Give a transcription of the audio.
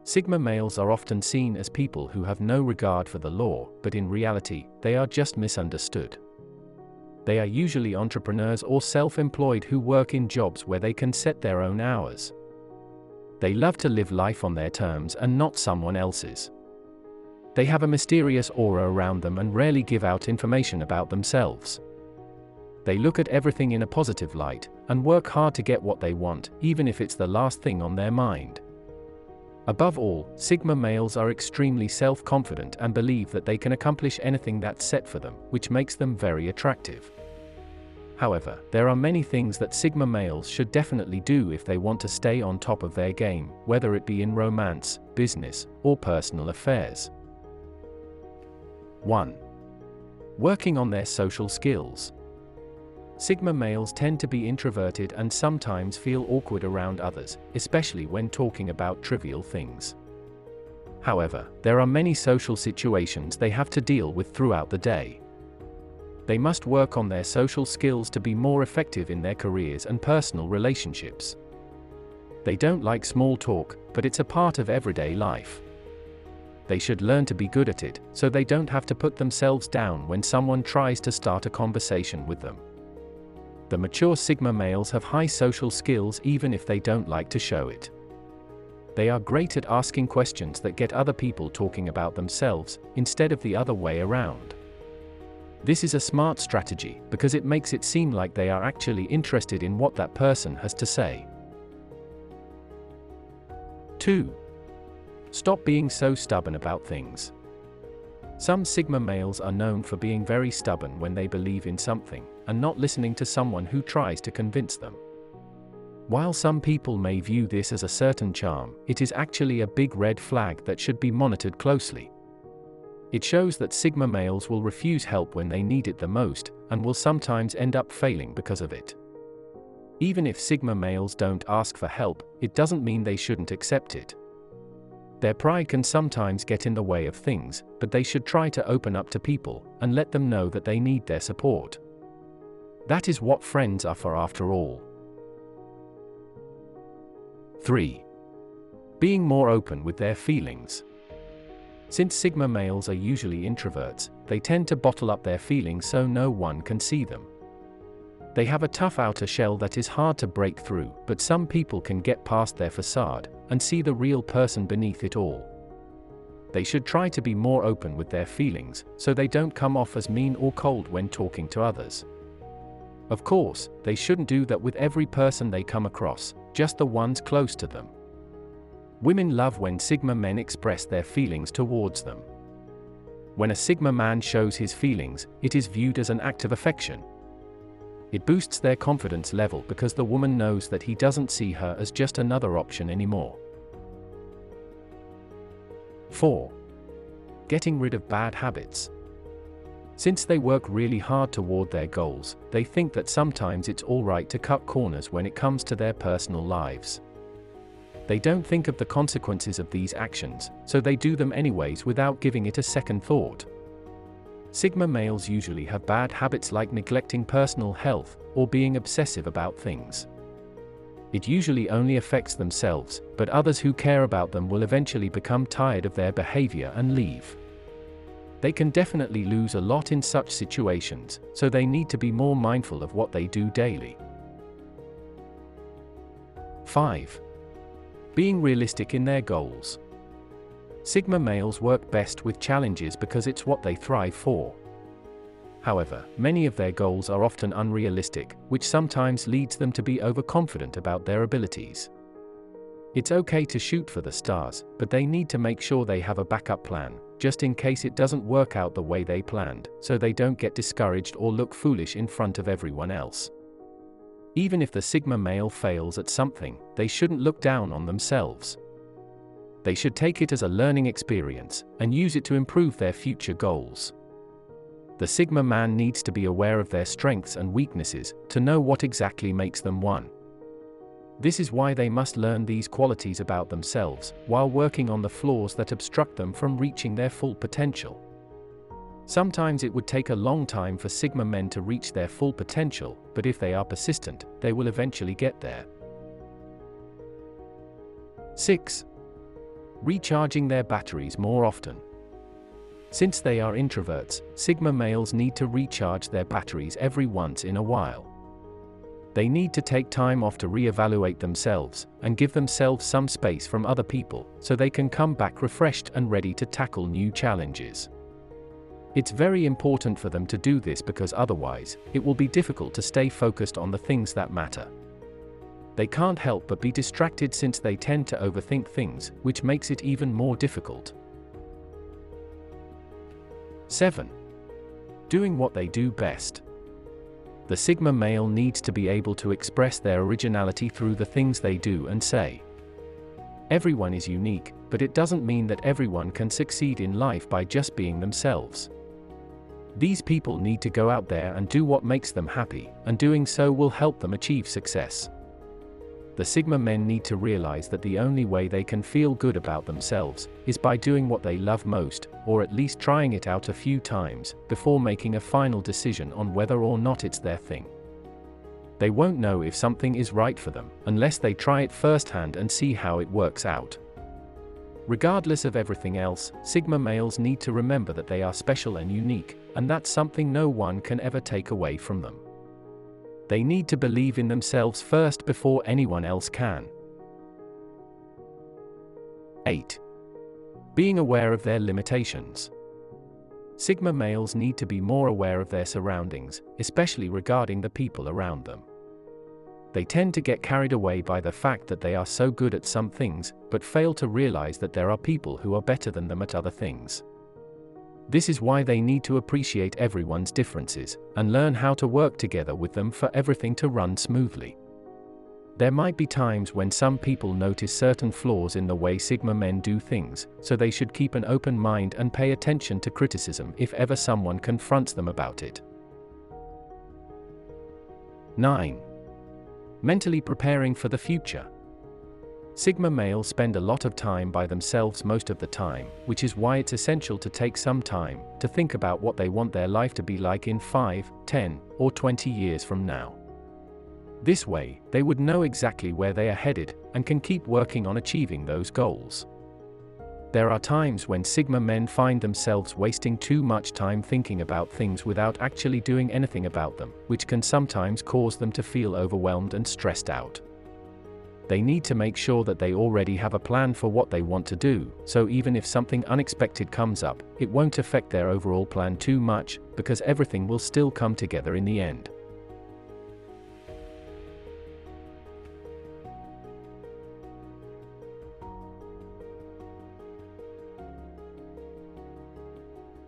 Sigma males are often seen as people who have no regard for the law, but in reality, they are just misunderstood. They are usually entrepreneurs or self-employed who work in jobs where they can set their own hours. They love to live life on their terms and not someone else's. They have a mysterious aura around them and rarely give out information about themselves. They look at everything in a positive light, and work hard to get what they want, even if it's the last thing on their mind. Above all, Sigma males are extremely self-confident and believe that they can accomplish anything that's set for them, which makes them very attractive. However, there are many things that Sigma males should definitely do if they want to stay on top of their game, whether it be in romance, business, or personal affairs. 1. Working on their social skills. Sigma males tend to be introverted and sometimes feel awkward around others, especially when talking about trivial things. However, there are many social situations they have to deal with throughout the day. They must work on their social skills to be more effective in their careers and personal relationships. They don't like small talk, but it's a part of everyday life. They should learn to be good at it, so they don't have to put themselves down when someone tries to start a conversation with them. The mature Sigma males have high social skills even if they don't like to show it. They are great at asking questions that get other people talking about themselves, instead of the other way around. This is a smart strategy, because it makes it seem like they are actually interested in what that person has to say. 2. Stop being so stubborn about things. Some Sigma males are known for being very stubborn when they believe in something, and not listening to someone who tries to convince them. While some people may view this as a certain charm, it is actually a big red flag that should be monitored closely. It shows that Sigma males will refuse help when they need it the most, and will sometimes end up failing because of it. Even if Sigma males don't ask for help, it doesn't mean they shouldn't accept it. Their pride can sometimes get in the way of things, but they should try to open up to people, and let them know that they need their support. That is what friends are for after all. 3. Being more open with their feelings. Since Sigma males are usually introverts, they tend to bottle up their feelings so no one can see them. They have a tough outer shell that is hard to break through, but some people can get past their facade and see the real person beneath it all. They should try to be more open with their feelings, so they don't come off as mean or cold when talking to others. Of course, they shouldn't do that with every person they come across, just the ones close to them. Women love when Sigma men express their feelings towards them. When a Sigma man shows his feelings, it is viewed as an act of affection. It boosts their confidence level because the woman knows that he doesn't see her as just another option anymore. 4. Getting rid of bad habits. Since they work really hard toward their goals, they think that sometimes it's alright to cut corners when it comes to their personal lives. They don't think of the consequences of these actions, so they do them anyways without giving it a second thought. Sigma males usually have bad habits like neglecting personal health, or being obsessive about things. It usually only affects themselves, but others who care about them will eventually become tired of their behavior and leave. They can definitely lose a lot in such situations, so they need to be more mindful of what they do daily. 5. Being realistic in their goals. Sigma males work best with challenges because it's what they thrive for. However, many of their goals are often unrealistic, which sometimes leads them to be overconfident about their abilities. It's okay to shoot for the stars, but they need to make sure they have a backup plan, just in case it doesn't work out the way they planned, so they don't get discouraged or look foolish in front of everyone else. Even if the Sigma male fails at something, they shouldn't look down on themselves. They should take it as a learning experience, and use it to improve their future goals. The Sigma man needs to be aware of their strengths and weaknesses, to know what exactly makes them one. This is why they must learn these qualities about themselves, while working on the flaws that obstruct them from reaching their full potential. Sometimes it would take a long time for Sigma men to reach their full potential, but if they are persistent, they will eventually get there. 6. recharging their batteries more often. Since they are introverts, Sigma males need to recharge their batteries every once in a while. They need to take time off to reevaluate themselves, and give themselves some space from other people, so they can come back refreshed and ready to tackle new challenges. It's very important for them to do this because otherwise, it will be difficult to stay focused on the things that matter. They can't help but be distracted since they tend to overthink things, which makes it even more difficult. 7. Doing what they do best. The Sigma male needs to be able to express their originality through the things they do and say. Everyone is unique, but it doesn't mean that everyone can succeed in life by just being themselves. These people need to go out there and do what makes them happy, and doing so will help them achieve success. The Sigma men need to realize that the only way they can feel good about themselves is by doing what they love most, or at least trying it out a few times, before making a final decision on whether or not it's their thing. They won't know if something is right for them, unless they try it firsthand and see how it works out. Regardless of everything else, Sigma males need to remember that they are special and unique, and that's something no one can ever take away from them. They need to believe in themselves first before anyone else can. 8. Being aware of their limitations. Sigma males need to be more aware of their surroundings, especially regarding the people around them. They tend to get carried away by the fact that they are so good at some things, but fail to realize that there are people who are better than them at other things. This is why they need to appreciate everyone's differences, and learn how to work together with them for everything to run smoothly. There might be times when some people notice certain flaws in the way Sigma men do things, so they should keep an open mind and pay attention to criticism if ever someone confronts them about it. 9. Mentally preparing for the future. Sigma males spend a lot of time by themselves most of the time, which is why it's essential to take some time to think about what they want their life to be like in 5, 10, or 20 years from now. This way, they would know exactly where they are headed, and can keep working on achieving those goals. There are times when Sigma men find themselves wasting too much time thinking about things without actually doing anything about them, which can sometimes cause them to feel overwhelmed and stressed out. They need to make sure that they already have a plan for what they want to do, so even if something unexpected comes up, it won't affect their overall plan too much, because everything will still come together in the end.